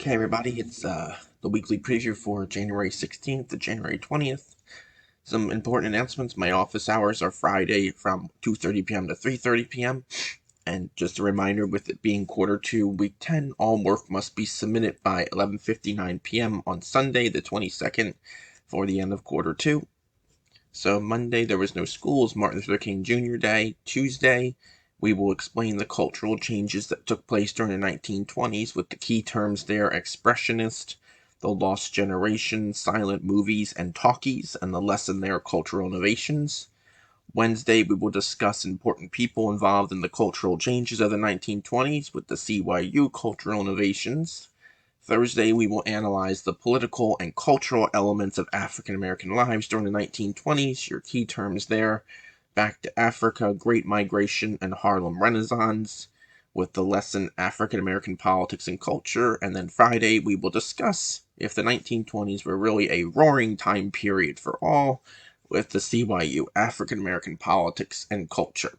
Okay, everybody, it's the weekly preview for January 16th to January 20th. Some important announcements. My office hours are Friday from 2:30 p.m. to 3:30 p.m. And just a reminder, with it being quarter two, week 10, all work must be submitted by 11:59 p.m. on Sunday, the 22nd, for the end of quarter two. So Monday, there was no schools, Martin Luther King Jr. Day. Tuesday, we will explain the cultural changes that took place during the 1920s with the key terms there: expressionist, the lost generation, silent movies and talkies, and the lesson there: cultural innovations. Wednesday, we will discuss important people involved in the cultural changes of the 1920s with the CYU cultural innovations. Thursday, we will analyze the political and cultural elements of African American lives during the 1920s. Your key terms there: back to Africa, Great Migration, and Harlem Renaissance, with the lesson African American politics and culture. And then Friday, we will discuss if the 1920s were really a roaring time period for all, with the CYU African American politics and culture.